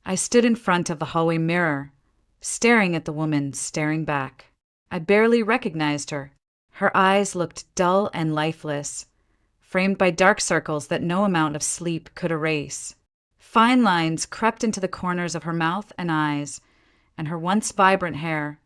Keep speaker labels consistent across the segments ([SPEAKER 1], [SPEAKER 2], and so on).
[SPEAKER 1] I stood in front of the hallway mirror, staring at the woman staring back. I barely recognized her. Her eyes looked dull and lifeless, framed by dark circles that no amount of sleep could erase. Fine lines crept into the corners of her mouth and eyes, and her once vibrant hair,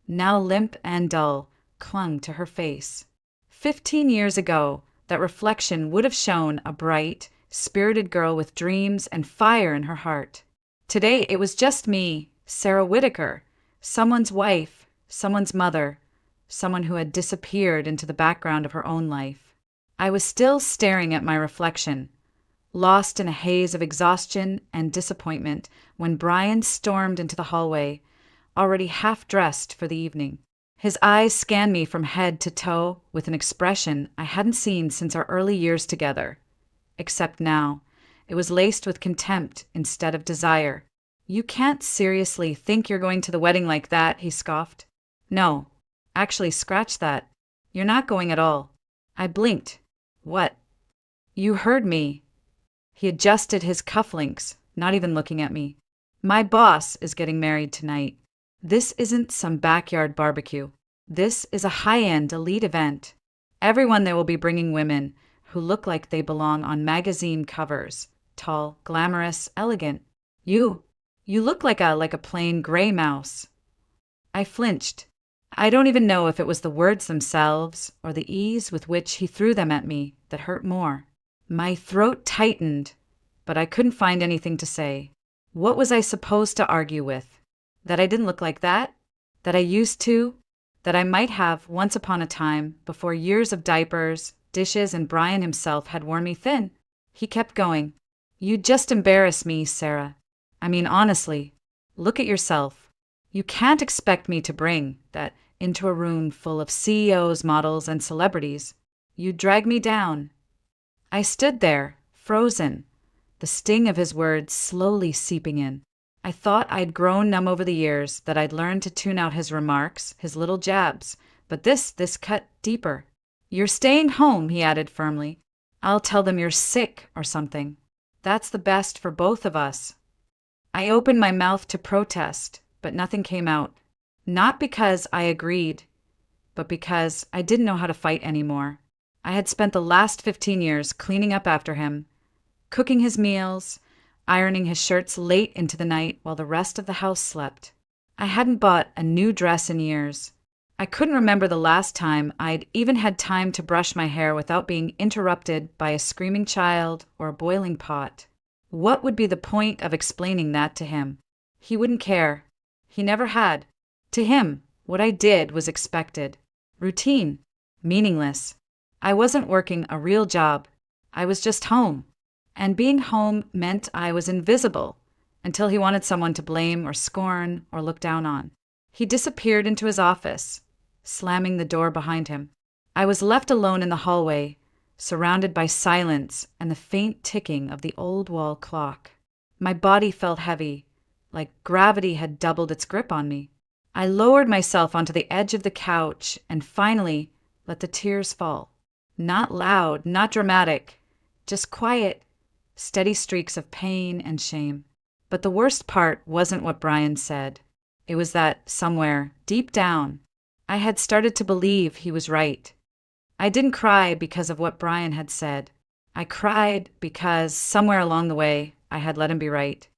[SPEAKER 1] now limp and dull, clung to her face. 15 years ago, that reflection would have shown a bright, spirited girl with dreams and fire in her heart. Today, it was just me, Sarah Whitaker, someone's wife, someone's mother, someone who had disappeared into the background of her own life. I was still staring at my reflection, lost in a haze of exhaustion and disappointment, when Brian stormed into the hallway, already half-dressed for the evening. His eyes scanned me from head to toe with an expression I hadn't seen since our early years together. Except now, it was laced with contempt instead of desire. "You can't seriously think you're going to the wedding like that," he scoffed. "No, actually, scratch that. You're not going at all." I blinked. "What?" "You heard me." He adjusted his cufflinks, not even looking at me. "My boss is getting married tonight. This isn't some backyard barbecue. This is a high-end elite event. Everyone there will be bringing women who look like they belong on magazine covers. Tall, glamorous, elegant. You look like a plain gray mouse." I flinched. I don't even know if it was the words themselves or the ease with which he threw them at me that hurt more. My throat tightened, but I couldn't find anything to say. What was I supposed to argue with? That I didn't look like that? That I used to? That I might have once upon a time, before years of diapers, dishes, and Brian himself had worn me thin? He kept going. "You just embarrass me, Sarah. I mean, honestly, look at yourself. You can't expect me to bring that into a room full of CEOs, models, and celebrities. You drag me down." I stood there, frozen, the sting of his words slowly seeping in. I thought I'd grown numb over the years, that I'd learned to tune out his remarks, his little jabs, but this cut deeper. "You're staying home," he added firmly. "I'll tell them you're sick or something. That's the best for both of us." I opened my mouth to protest, but nothing came out. Not because I agreed, but because I didn't know how to fight anymore. I had spent the last 15 years cleaning up after him, cooking his meals, ironing his shirts late into the night while the rest of the house slept. I hadn't bought a new dress in years. I couldn't remember the last time I'd even had time to brush my hair without being interrupted by a screaming child or a boiling pot. What would be the point of explaining that to him? He wouldn't care. He never had. To him, what I did was expected. Routine. Meaningless. I wasn't working a real job. I was just home. And being home meant I was invisible, until he wanted someone to blame or scorn or look down on. He disappeared into his office, slamming the door behind him. I was left alone in the hallway, surrounded by silence and the faint ticking of the old wall clock. My body felt heavy, like gravity had doubled its grip on me. I lowered myself onto the edge of the couch and finally let the tears fall. Not loud, not dramatic, just quiet, steady streaks of pain and shame. But the worst part wasn't what Brian said. It was that somewhere, deep down, I had started to believe he was right. I didn't cry because of what Brian had said. I cried because somewhere along the way, I had let him be right.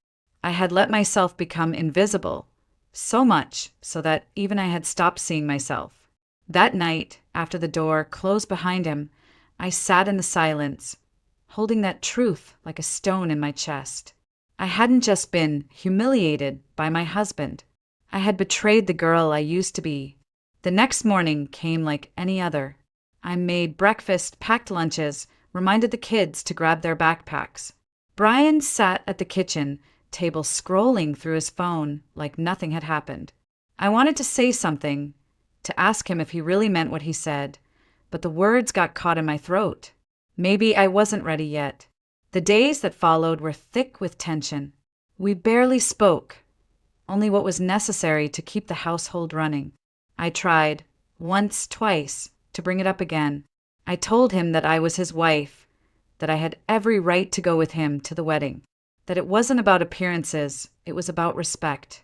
[SPEAKER 1] I had let myself become invisible, so much so that even I had stopped seeing myself. That night, after the door closed behind him, I sat in the silence, holding that truth like a stone in my chest. I hadn't just been humiliated by my husband. I had betrayed the girl I used to be. The next morning came like any other. I made breakfast, packed lunches, reminded the kids to grab their backpacks. Brian sat at the kitchen table scrolling through his phone like nothing had happened. I wanted to say something, to ask him if he really meant what he said, but the words got caught in my throat. Maybe I wasn't ready yet. The days that followed were thick with tension. We barely spoke, only what was necessary to keep the household running. I tried, once, twice, to bring it up again. I told him that I was his wife, that I had every right to go with him to the wedding, that it wasn't about appearances, It was about respect.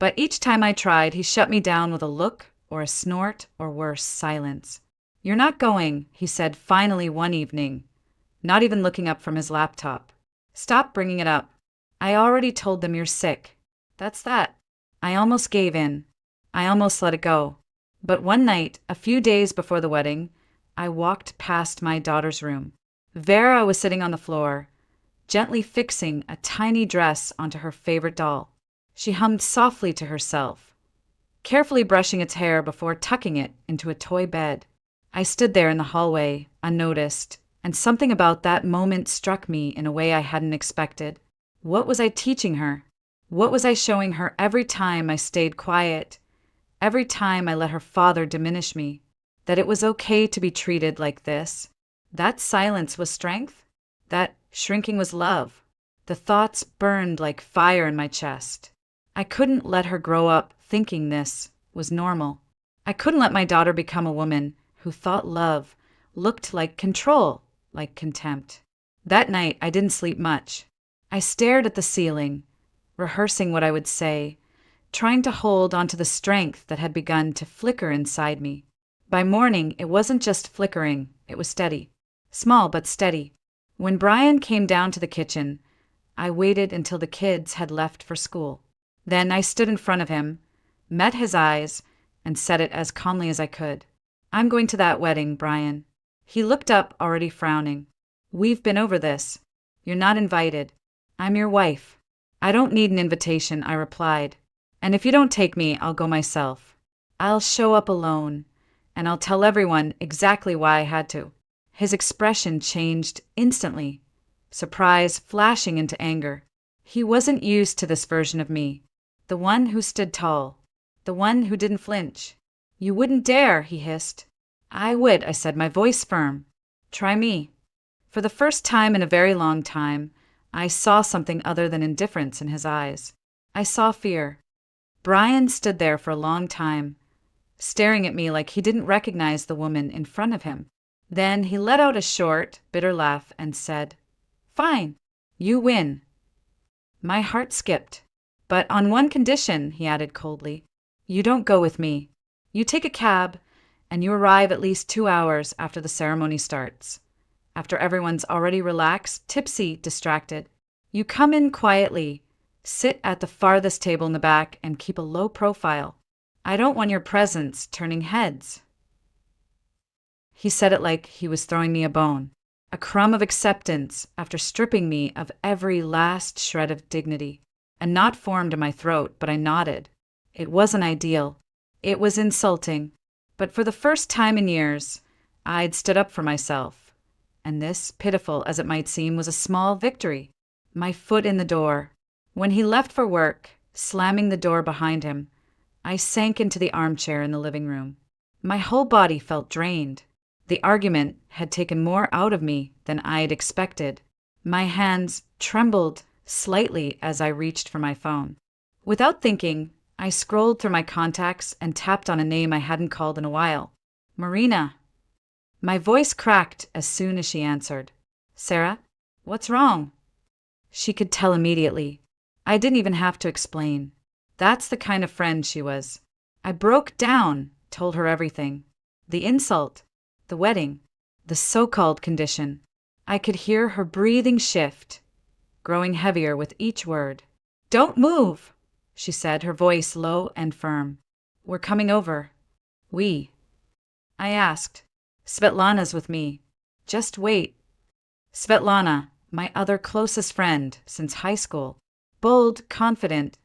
[SPEAKER 1] But each time I tried, he shut me down with a look or a snort or worse, silence. "You're not going," he said finally one evening, not even looking up from his laptop. "Stop bringing it up. I already told them you're sick. That's that." I almost gave in. I almost let it go. But one night, a few days before the wedding, I walked past my daughter's room. Vera was sitting on the floor, gently fixing a tiny dress onto her favorite doll. She hummed softly to herself, carefully brushing its hair before tucking it into a toy bed. I stood there in the hallway, unnoticed, and something about that moment struck me in a way I hadn't expected. What was I teaching her? What was I showing her every time I stayed quiet, every time I let her father diminish me? That it was okay to be treated like this? That silence was strength? That shrinking was love? The thoughts burned like fire in my chest. I couldn't let her grow up thinking this was normal. I couldn't let my daughter become a woman who thought love looked like control, like contempt. That night, I didn't sleep much. I stared at the ceiling, rehearsing what I would say, trying to hold onto the strength that had begun to flicker inside me. By morning, it wasn't just flickering, it was steady. Small but steady. When Brian came down to the kitchen, I waited until the kids had left for school. Then I stood in front of him, met his eyes, and said it as calmly as I could. "I'm going to that wedding, Brian." He looked up, already frowning. "We've been over this. You're not invited. I'm your wife." "I don't need an invitation," I replied. "And if you don't take me, I'll go myself. I'll show up alone, and I'll tell everyone exactly why I had to." His expression changed instantly, surprise flashing into anger. He wasn't used to this version of me, the one who stood tall, the one who didn't flinch. "You wouldn't dare," he hissed. "I would," I said, my voice firm. "Try me." For the first time in a very long time, I saw something other than indifference in his eyes. I saw fear. Brian stood there for a long time, staring at me like he didn't recognize the woman in front of him. Then he let out a short, bitter laugh and said, "Fine, you win." My heart skipped. "But on one condition," he added coldly. "You don't go with me. You take a cab, and you arrive at least 2 hours after the ceremony starts. After everyone's already relaxed, tipsy, distracted. You come in quietly, sit at the farthest table in the back, and keep a low profile. I don't want your presence turning heads." He said it like he was throwing me a bone, a crumb of acceptance after stripping me of every last shred of dignity. A knot formed in my throat, but I nodded. It wasn't ideal. It was insulting. But for the first time in years, I'd stood up for myself. And this, pitiful as it might seem, was a small victory. My foot in the door. When he left for work, slamming the door behind him, I sank into the armchair in the living room. My whole body felt drained. The argument had taken more out of me than I'd expected. My hands trembled slightly as I reached for my phone. Without thinking, I scrolled through my contacts and tapped on a name I hadn't called in a while. "Marina." My voice cracked as soon as she answered. "Sarah, what's wrong?" She could tell immediately. I didn't even have to explain. That's the kind of friend she was. I broke down, told her everything. The insult, the wedding, the so-called condition. I could hear her breathing shift, growing heavier with each word. "Don't move," she said, her voice low and firm. "We're coming over." "We?" I asked. "Svetlana's with me. Just wait." Svetlana, my other closest friend since high school. Bold, confident,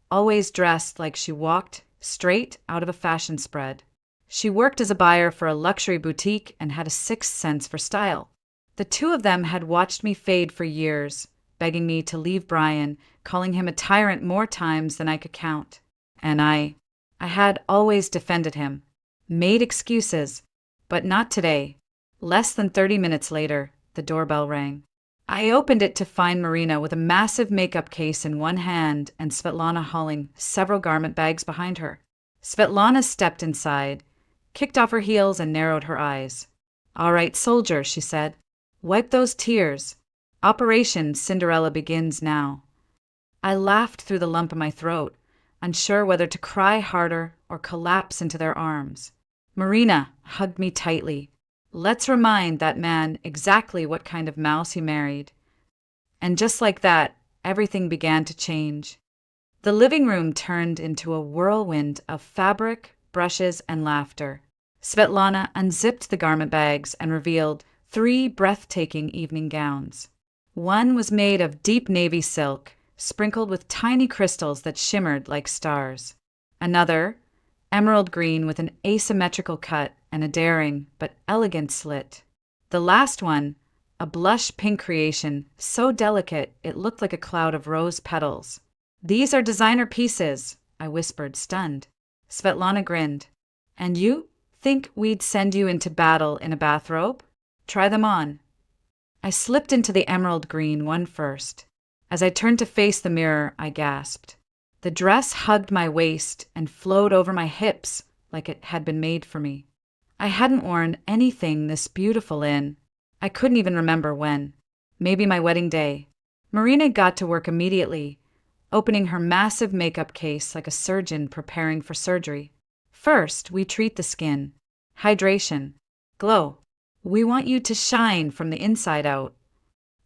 [SPEAKER 1] always dressed like she walked straight out of a fashion spread. She worked as a buyer for a luxury boutique and had a sixth sense for style. The two of them had watched me fade for years, begging me to leave Brian, calling him a tyrant more times than I could count. And I had always defended him, made excuses, but not today. Less than 30 minutes later, the doorbell rang. I opened it to find Marina with a massive makeup case in one hand and Svetlana hauling several garment bags behind her. Svetlana stepped inside, kicked off her heels, and narrowed her eyes. "All right, soldier," she said. "Wipe those tears. Operation Cinderella begins now." I laughed through the lump in my throat, unsure whether to cry harder or collapse into their arms. Marina hugged me tightly. Let's remind that man exactly what kind of mouse he married. And just like that, everything began to change. The living room turned into a whirlwind of fabric, brushes, and laughter. Svetlana unzipped the garment bags and revealed 3 breathtaking evening gowns. One was made of deep navy silk, sprinkled with tiny crystals that shimmered like stars. Another, emerald green with an asymmetrical cut and a daring but elegant slit. The last one, a blush pink creation so delicate it looked like a cloud of rose petals. "These are designer pieces," I whispered, stunned. Svetlana grinned. "And you think we'd send you into battle in a bathrobe? Try them on." I slipped into the emerald green one first. As I turned to face the mirror, I gasped. The dress hugged my waist and flowed over my hips like it had been made for me. I hadn't worn anything this beautiful in. I couldn't even remember when. Maybe my wedding day. Marina got to work immediately, opening her massive makeup case like a surgeon preparing for surgery. "First, we treat the skin. Hydration. Glow. We want you to shine from the inside out."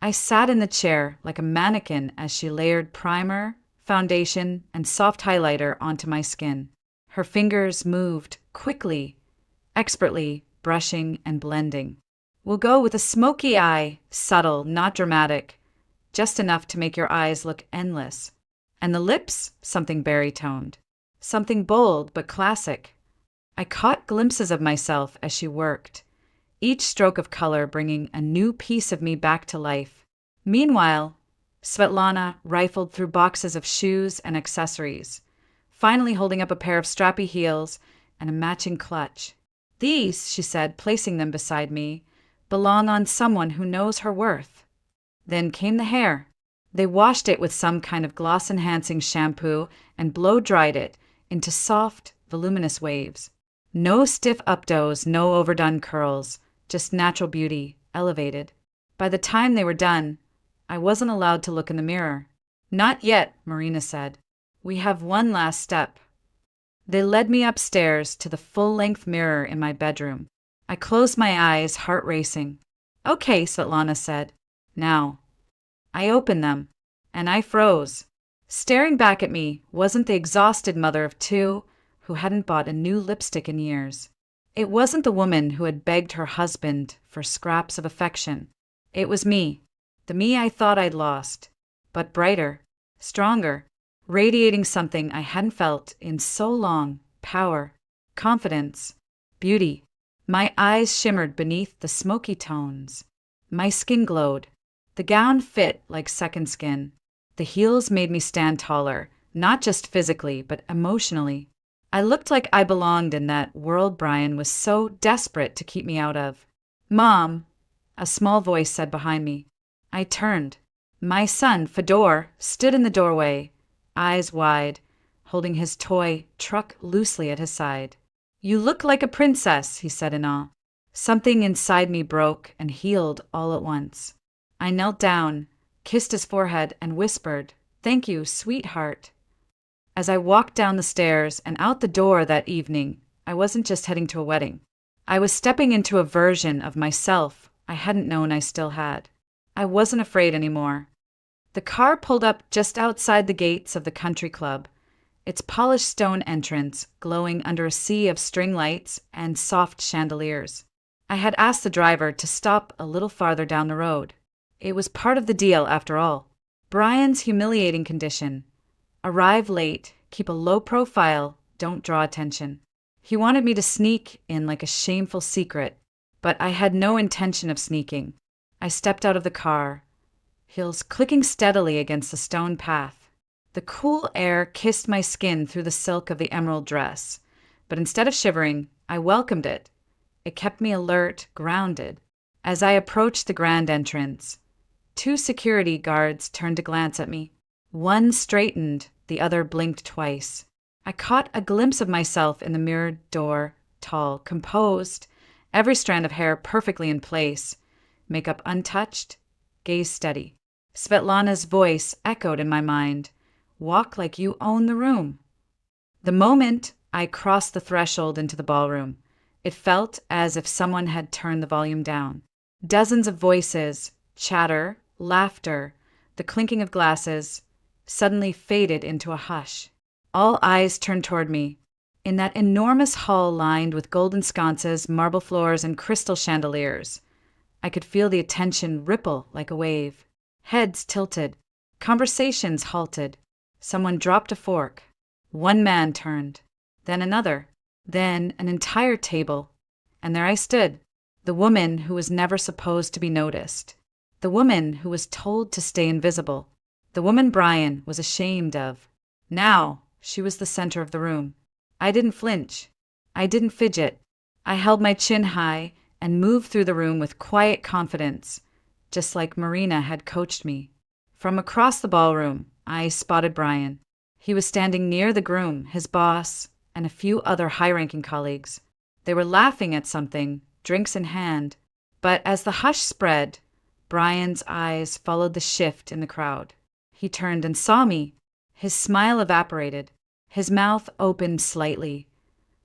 [SPEAKER 1] I sat in the chair like a mannequin as she layered primer, foundation, and soft highlighter onto my skin. Her fingers moved quickly, expertly, brushing and blending. "We'll go with a smoky eye, subtle, not dramatic, just enough to make your eyes look endless. And the lips, something berry-toned. Something bold but classic." I caught glimpses of myself as she worked, each stroke of color bringing a new piece of me back to life. Meanwhile, Svetlana rifled through boxes of shoes and accessories, finally holding up a pair of strappy heels and a matching clutch. "These," she said, placing them beside me, "belong on someone who knows her worth." Then came the hair. They washed it with some kind of gloss-enhancing shampoo and blow-dried it into soft, voluminous waves. No stiff updos, no overdone curls, just natural beauty, elevated. By the time they were done, I wasn't allowed to look in the mirror. "Not yet," Marina said. "We have one last step." They led me upstairs to the full-length mirror in my bedroom. I closed my eyes, heart racing. "Okay," Svetlana said. "Now." I opened them, and I froze. Staring back at me wasn't the exhausted mother of 2 who hadn't bought a new lipstick in years. It wasn't the woman who had begged her husband for scraps of affection. It was me, the me I thought I'd lost, but brighter, stronger, radiating something I hadn't felt in so long: power, confidence, beauty. My eyes shimmered beneath the smoky tones. My skin glowed. The gown fit like second skin. The heels made me stand taller, not just physically, but emotionally. I looked like I belonged in that world Brian was so desperate to keep me out of. "Mom," a small voice said behind me. I turned. My son, Fedor, stood in the doorway, eyes wide, holding his toy truck loosely at his side. "You look like a princess," he said in awe. Something inside me broke and healed all at once. I knelt down, kissed his forehead, and whispered, "Thank you, sweetheart." As I walked down the stairs and out the door that evening, I wasn't just heading to a wedding. I was stepping into a version of myself I hadn't known I still had. I wasn't afraid anymore. The car pulled up just outside the gates of the country club, its polished stone entrance glowing under a sea of string lights and soft chandeliers. I had asked the driver to stop a little farther down the road. It was part of the deal, after all. Brian's humiliating condition: arrive late, keep a low profile, don't draw attention. He wanted me to sneak in like a shameful secret, but I had no intention of sneaking. I stepped out of the car, heels clicking steadily against the stone path. The cool air kissed my skin through the silk of the emerald dress, but instead of shivering, I welcomed it. It kept me alert, grounded. As I approached the grand entrance, 2 security guards turned to glance at me. One straightened, the other blinked twice. I caught a glimpse of myself in the mirrored door, tall, composed, every strand of hair perfectly in place, makeup untouched, gaze steady. Svetlana's voice echoed in my mind, Walk like you own the room. The moment I crossed the threshold into the ballroom, it felt as if someone had turned the volume down. Dozens of voices, chatter, laughter, the clinking of glasses, suddenly faded into a hush. All eyes turned toward me. In that enormous hall lined with golden sconces, marble floors, and crystal chandeliers, I could feel the attention ripple like a wave. Heads tilted. Conversations halted. Someone dropped a fork. One man turned. Then another. Then an entire table. And there I stood, the woman who was never supposed to be noticed. The woman who was told to stay invisible. The woman Brian was ashamed of. Now she was the center of the room. I didn't flinch. I didn't fidget. I held my chin high and moved through the room with quiet confidence, just like Marina had coached me. From across the ballroom, I spotted Brian. He was standing near the groom, his boss, and a few other high-ranking colleagues. They were laughing at something, drinks in hand, but as the hush spread, Brian's eyes followed the shift in the crowd. He turned and saw me. His smile evaporated. His mouth opened slightly,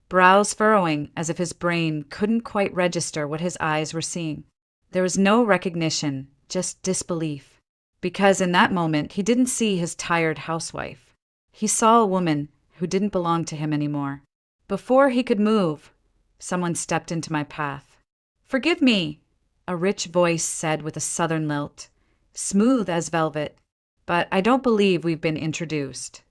[SPEAKER 1] brows furrowing as if his brain couldn't quite register what his eyes were seeing. There was no recognition, just disbelief. Because in that moment, he didn't see his tired housewife. He saw a woman who didn't belong to him anymore. Before he could move, someone stepped into my path. "Forgive me," a rich voice said with a southern lilt, smooth as velvet, "but I don't believe we've been introduced."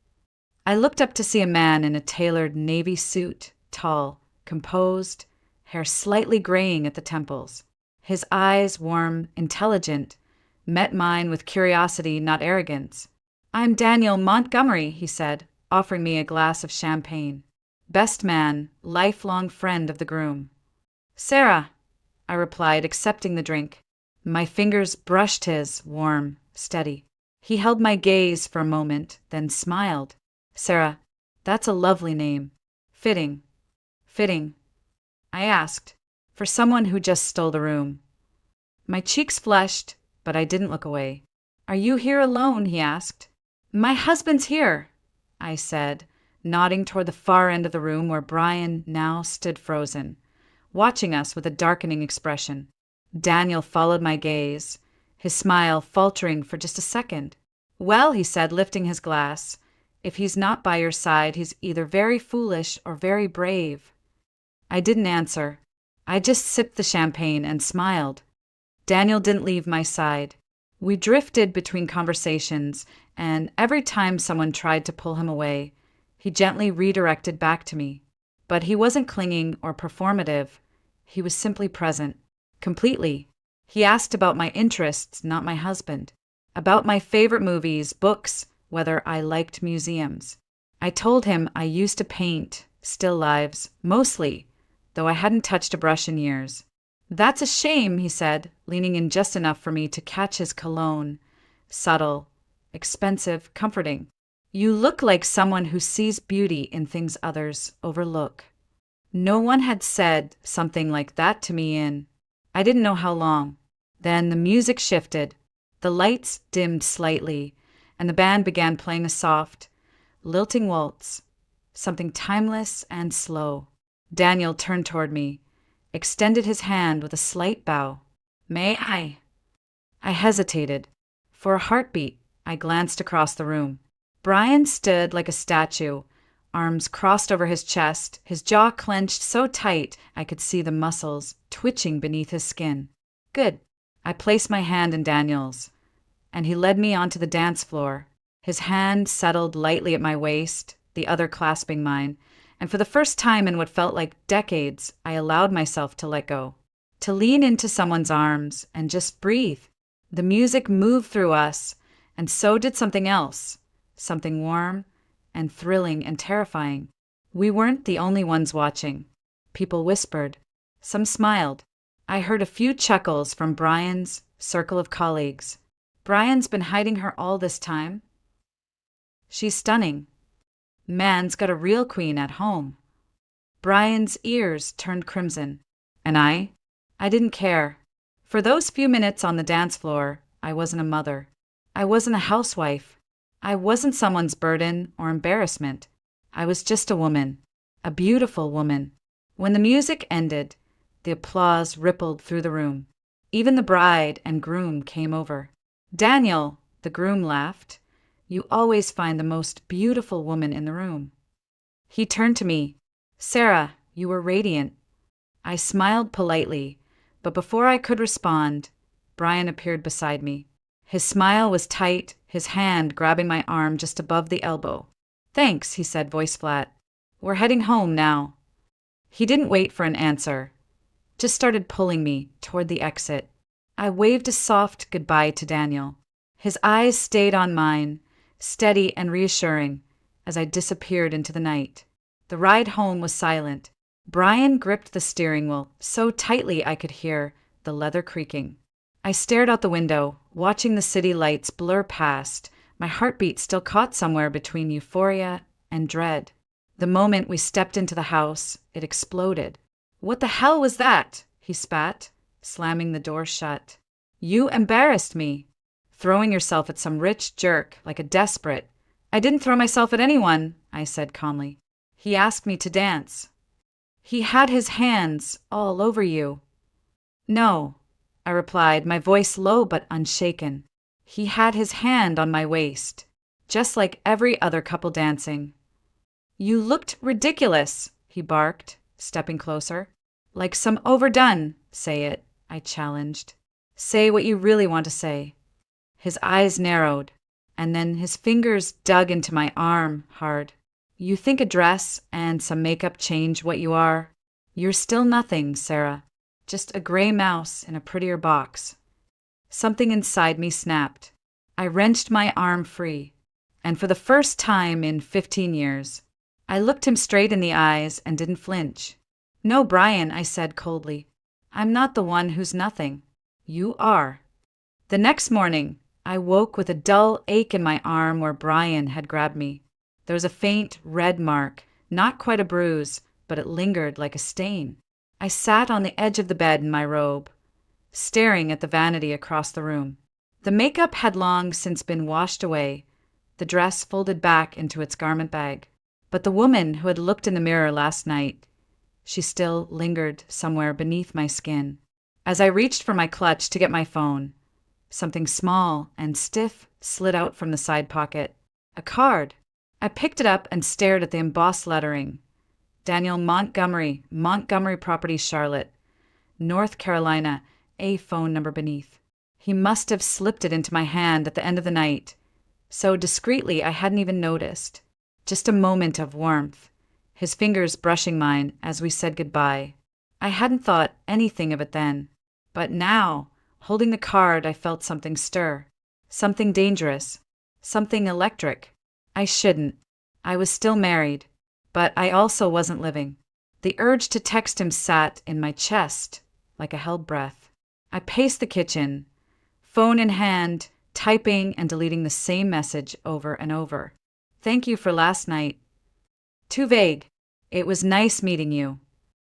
[SPEAKER 1] I looked up to see a man in a tailored navy suit, tall, composed, hair slightly graying at the temples. His eyes, warm, intelligent, met mine with curiosity, not arrogance. "I'm Daniel Montgomery," he said, offering me a glass of champagne. Best man, lifelong friend of the groom. "Sarah," I replied, accepting the drink. My fingers brushed his, warm, steady. He held my gaze for a moment, then smiled. "Sarah, that's a lovely name. Fitting." "Fitting?" I asked, for someone who just stole the room. My cheeks flushed, but I didn't look away. "Are you here alone?" he asked. "My husband's here," I said, nodding toward the far end of the room where Brian now stood frozen, watching us with a darkening expression. Daniel followed my gaze, his smile faltering for just a second. "Well," he said, lifting his glass, "if he's not by your side, he's either very foolish or very brave." I didn't answer. I just sipped the champagne and smiled. Daniel didn't leave my side. We drifted between conversations, and every time someone tried to pull him away, he gently redirected back to me. But he wasn't clinging or performative. He was simply present, completely. He asked about my interests, not my husband. About my favorite movies, books, whether I liked museums. I told him I used to paint still lives, mostly, though I hadn't touched a brush in years. "That's a shame," he said, leaning in just enough for me to catch his cologne. Subtle, expensive, comforting. "You look like someone who sees beauty in things others overlook." No one had said something like that to me in, I didn't know how long. Then the music shifted. The lights dimmed slightly, and the band began playing a soft, lilting waltz, something timeless and slow. Daniel turned toward me, extended his hand with a slight bow. "May I?" I hesitated. For a heartbeat, I glanced across the room. Brian stood like a statue, arms crossed over his chest, his jaw clenched so tight I could see the muscles twitching beneath his skin. "Good." I placed my hand in Daniel's, and he led me onto the dance floor. His hand settled lightly at my waist, the other clasping mine, and for the first time in what felt like decades, I allowed myself to let go, to lean into someone's arms and just breathe. The music moved through us, and so did something else, something warm and thrilling and terrifying. We weren't the only ones watching. People whispered. Some smiled. I heard a few chuckles from Brian's circle of colleagues. "Brian's been hiding her all this time. She's stunning. Man's got a real queen at home." Brian's ears turned crimson. And I didn't care. For those few minutes on the dance floor, I wasn't a mother. I wasn't a housewife. I wasn't someone's burden or embarrassment. I was just a woman, a beautiful woman. When the music ended, the applause rippled through the room. Even the bride and groom came over. "Daniel," the groom laughed, "you always find the most beautiful woman in the room." He turned to me. "Sarah, you were radiant." I smiled politely, but before I could respond, Brian appeared beside me. His smile was tight, his hand grabbing my arm just above the elbow. "Thanks," he said, voice flat. "We're heading home now." He didn't wait for an answer, just started pulling me toward the exit. I waved a soft goodbye to Daniel. His eyes stayed on mine, steady and reassuring, as I disappeared into the night. The ride home was silent. Brian gripped the steering wheel so tightly I could hear the leather creaking. I stared out the window, watching the city lights blur past, my heartbeat still caught somewhere between euphoria and dread. The moment we stepped into the house, it exploded. "What the hell was that?" he spat, slamming the door shut. "You embarrassed me. Throwing yourself at some rich jerk like a desperate." "I didn't throw myself at anyone," I said calmly. "He asked me to dance." "He had his hands all over you." "No," I replied, my voice low but unshaken. "He had his hand on my waist, just like every other couple dancing." "You looked ridiculous," he barked, stepping closer. "Like some overdone." "Say it," I challenged. "Say what you really want to say." His eyes narrowed, and then his fingers dug into my arm hard. "You think a dress and some makeup change what you are? You're still nothing, Sarah. Just a gray mouse in a prettier box." Something inside me snapped. I wrenched my arm free, and for the first time in 15 years, I looked him straight in the eyes and didn't flinch. "No, Brian," I said coldly. "I'm not the one who's nothing. You are." The next morning, I woke with a dull ache in my arm where Brian had grabbed me. There was a faint red mark, not quite a bruise, but it lingered like a stain. I sat on the edge of the bed in my robe, staring at the vanity across the room. The makeup had long since been washed away, the dress folded back into its garment bag. But the woman who had looked in the mirror last night, she still lingered somewhere beneath my skin. As I reached for my clutch to get my phone, something small and stiff slid out from the side pocket. A card. I picked it up and stared at the embossed lettering. Daniel Montgomery, Montgomery Properties, Charlotte, North Carolina, a phone number beneath. He must have slipped it into my hand at the end of the night, so discreetly I hadn't even noticed. Just a moment of warmth, his fingers brushing mine as we said goodbye. I hadn't thought anything of it then, but now, holding the card, I felt something stir. Something dangerous. Something electric. I shouldn't. I was still married, but I also wasn't living. The urge to text him sat in my chest like a held breath. I paced the kitchen, phone in hand, typing and deleting the same message over and over. "Thank you for last night." Too vague. "It was nice meeting you."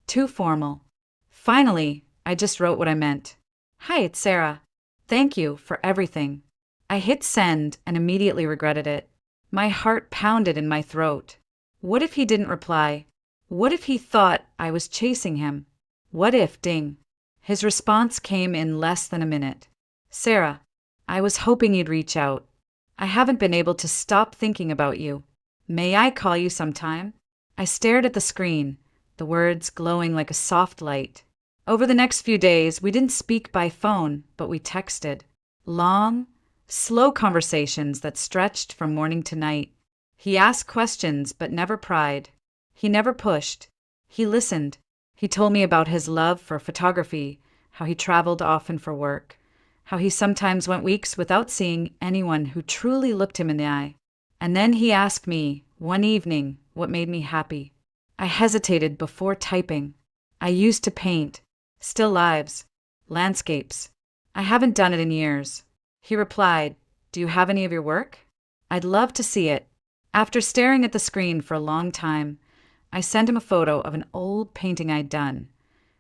[SPEAKER 1] Too formal. Finally, I just wrote what I meant. "Hi, it's Sarah. Thank you for everything." I hit send and immediately regretted it. My heart pounded in my throat. What if he didn't reply? What if he thought I was chasing him? What if, ding. His response came in less than a minute. "Sarah, I was hoping you'd reach out. I haven't been able to stop thinking about you. May I call you sometime?" I stared at the screen, the words glowing like a soft light. Over the next few days, we didn't speak by phone, but we texted. Long, slow conversations that stretched from morning to night. He asked questions but never pried. He never pushed. He listened. He told me about his love for photography, how he traveled often for work, how he sometimes went weeks without seeing anyone who truly looked him in the eye. And then he asked me, one evening, what made me happy. I hesitated before typing. I used to paint. Still lives. Landscapes. I haven't done it in years. He replied, "Do you have any of your work? I'd love to see it." After staring at the screen for a long time, I sent him a photo of an old painting I'd done.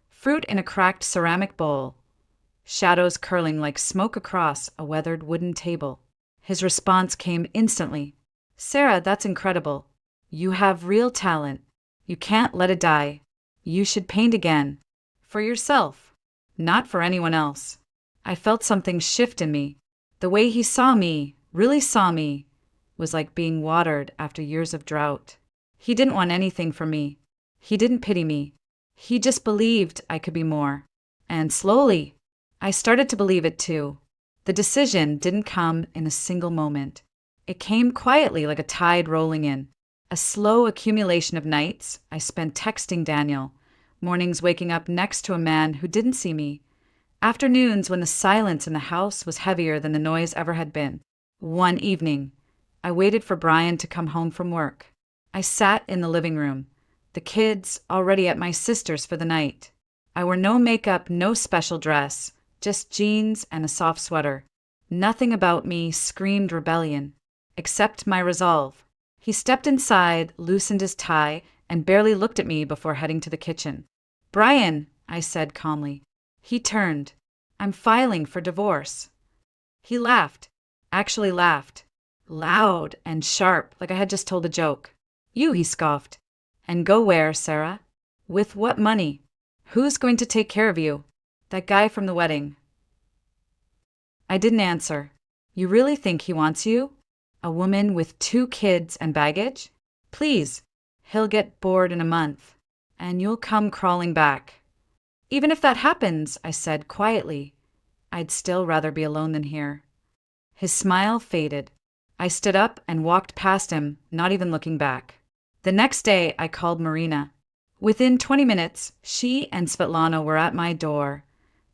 [SPEAKER 1] Fruit in a cracked ceramic bowl. Shadows curling like smoke across a weathered wooden table. His response came instantly. Sarah, that's incredible. You have real talent. You can't let it die. You should paint again. For yourself, not for anyone else. I felt something shift in me. The way he saw me, really saw me, was like being watered after years of drought. He didn't want anything from me. He didn't pity me. He just believed I could be more. And slowly, I started to believe it too. The decision didn't come in a single moment. It came quietly like a tide rolling in. A slow accumulation of nights I spent texting Daniel, mornings waking up next to a man who didn't see me, afternoons when the silence in the house was heavier than the noise ever had been. One evening, I waited for Brian to come home from work. I sat in the living room, the kids already at my sister's for the night. I wore no makeup, no special dress, just jeans and a soft sweater. Nothing about me screamed rebellion, except my resolve. He stepped inside, loosened his tie, and barely looked at me before heading to the kitchen. Brian, I said calmly. He turned. I'm filing for divorce. He laughed, actually laughed, loud and sharp, like I had just told a joke. You, he scoffed. And go where, Sarah? With what money? Who's going to take care of you? That guy from the wedding. I didn't answer. You really think he wants you? A woman with 2 kids and baggage? Please, he'll get bored in a month, and you'll come crawling back. Even if that happens, I said quietly, I'd still rather be alone than here. His smile faded. I stood up and walked past him, not even looking back. The next day, I called Marina. Within 20 minutes, she and Svetlana were at my door.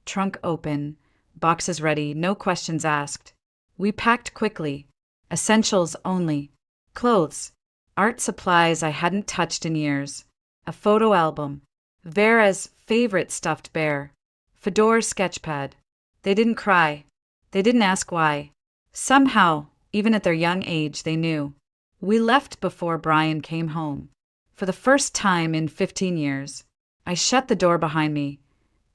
[SPEAKER 1] Trunk open, boxes ready, no questions asked. We packed quickly. Essentials only. Clothes. Art supplies I hadn't touched in years. A photo album. Vera's favorite stuffed bear. Fedor's sketchpad. They didn't cry. They didn't ask why. Somehow, even at their young age, they knew. We left before Brian came home. For the first time in 15 years, I shut the door behind me,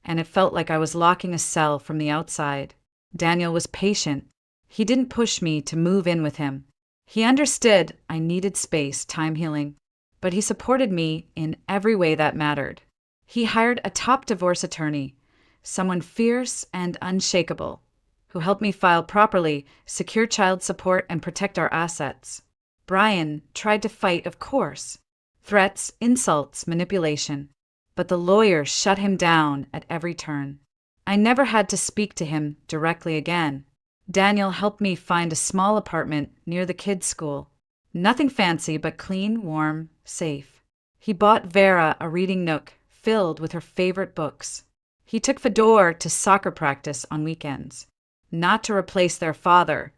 [SPEAKER 1] and it felt like I was locking a cell from the outside. Daniel was patient. He didn't push me to move in with him. He understood I needed space, time healing, but he supported me in every way that mattered. He hired a top divorce attorney, someone fierce and unshakable, who helped me file properly, secure child support, and protect our assets. Brian tried to fight, of course. Threats, insults, manipulation. But the lawyer shut him down at every turn. I never had to speak to him directly again. Daniel helped me find a small apartment near the kids' school. Nothing fancy, but clean, warm, safe. He bought Vera a reading nook filled with her favorite books. He took Fedor to soccer practice on weekends. Not to replace their father,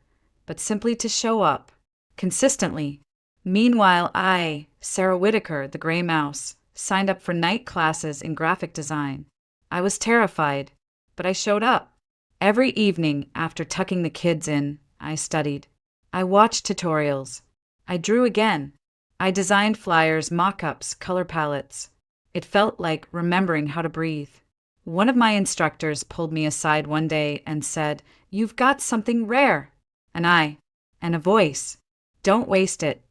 [SPEAKER 1] but simply to show up. Consistently. Meanwhile, I, Sarah Whitaker, the gray mouse, signed up for night classes in graphic design. I was terrified, but I showed up. Every evening after tucking the kids in, I studied. I watched tutorials. I drew again. I designed flyers, mock-ups, color palettes. It felt like remembering how to breathe. One of my instructors pulled me aside one day and said, "You've got something rare." And a voice. Don't waste it.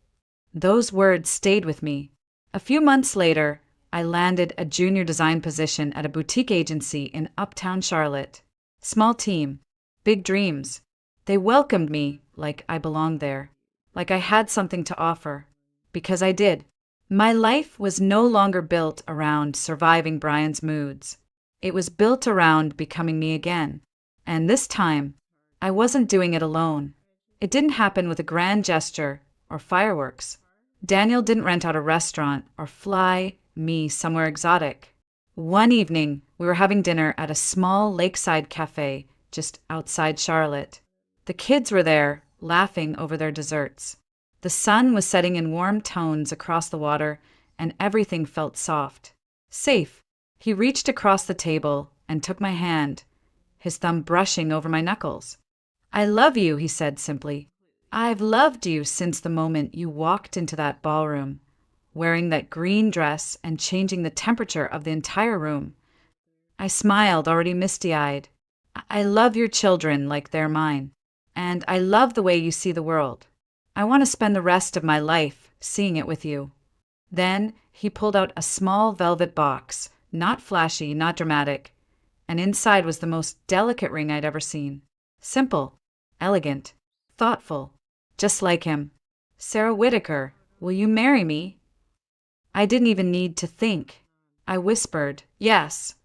[SPEAKER 1] Those words stayed with me. A few months later, I landed a junior design position at a boutique agency in Uptown Charlotte. Small team, big dreams. They welcomed me like I belonged there, like I had something to offer, because I did. My life was no longer built around surviving Brian's moods. It was built around becoming me again. And this time, I wasn't doing it alone. It didn't happen with a grand gesture or fireworks. Daniel didn't rent out a restaurant or fly me somewhere exotic. One evening, we were having dinner at a small lakeside cafe just outside Charlotte. The kids were there, laughing over their desserts. The sun was setting in warm tones across the water, and everything felt soft. Safe. He reached across the table and took my hand, his thumb brushing over my knuckles. "I love you," he said simply. "I've loved you since the moment you walked into that ballroom, wearing that green dress and changing the temperature of the entire room." I smiled, already misty-eyed. "I love your children like they're mine." and I love the way you see the world. I want to spend the rest of my life seeing it with you." Then he pulled out a small velvet box, not flashy, not dramatic, and inside was the most delicate ring I'd ever seen. Simple, elegant, thoughtful, just like him. "Sarah Whitaker, will you marry me?" I didn't even need to think. I whispered, "Yes,"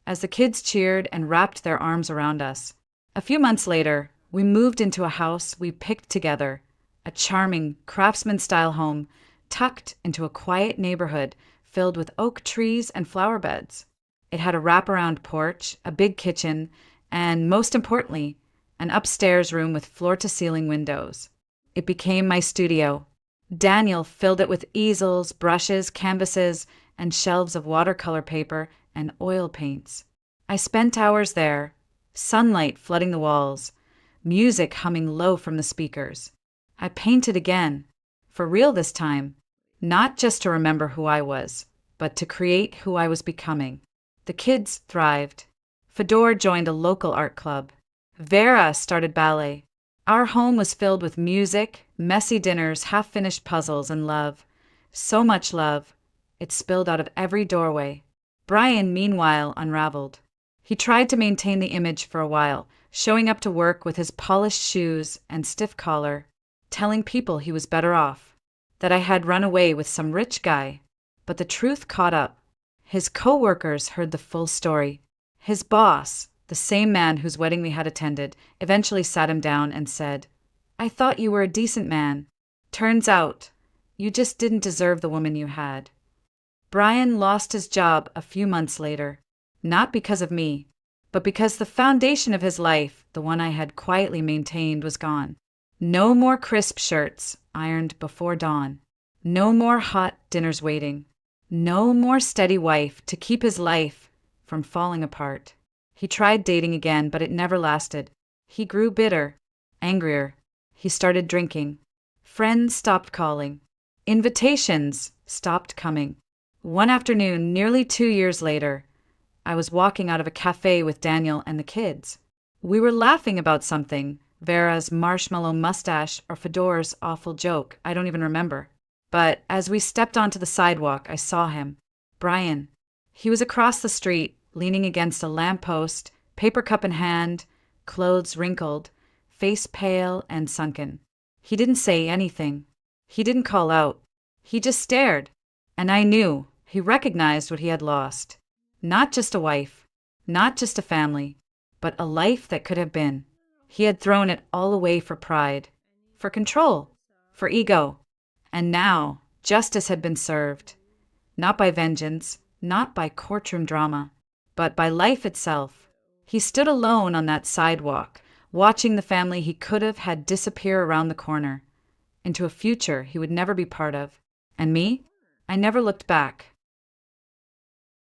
[SPEAKER 1] as the kids cheered and wrapped their arms around us. A few months later, we moved into a house we picked together, a charming craftsman-style home tucked into a quiet neighborhood filled with oak trees and flower beds. It had a wraparound porch, a big kitchen, and most importantly, an upstairs room with floor-to-ceiling windows. It became my studio. Daniel filled it with easels, brushes, canvases, and shelves of watercolor paper and oil paints. I spent hours there, sunlight flooding the walls, music humming low from the speakers. I painted again, for real this time, not just to remember who I was, but to create who I was becoming. The kids thrived. Fedor joined a local art club. Vera started ballet. Our home was filled with music, messy dinners, half-finished puzzles, and love. So much love, it spilled out of every doorway. Brian, meanwhile, unraveled. He tried to maintain the image for a while, showing up to work with his polished shoes and stiff collar, telling people he was better off, that I had run away with some rich guy. But the truth caught up. His co-workers heard the full story. His boss, the same man whose wedding we had attended, eventually sat him down and said, "I thought you were a decent man. Turns out, you just didn't deserve the woman you had." Brian lost his job a few months later, not because of me, but because the foundation of his life, the one I had quietly maintained, was gone. No more crisp shirts ironed before dawn. No more hot dinners waiting. No more steady wife to keep his life from falling apart. He tried dating again, but it never lasted. He grew bitter, angrier. He started drinking. Friends stopped calling. Invitations stopped coming. One afternoon, nearly 2 years later, I was walking out of a cafe with Daniel and the kids. We were laughing about something, Vera's marshmallow mustache or Fedor's awful joke, I don't even remember. But as we stepped onto the sidewalk, I saw him. Brian. He was across the street, leaning against a lamppost, paper cup in hand, clothes wrinkled, face pale and sunken. He didn't say anything. He didn't call out. He just stared. And I knew he recognized what he had lost. Not just a wife, not just a family, but a life that could have been. He had thrown it all away for pride, for control, for ego. And now justice had been served. Not by vengeance, not by courtroom drama, but by life itself. He stood alone on that sidewalk, watching the family he could have had disappear around the corner, into a future he would never be part of. And me? I never looked back.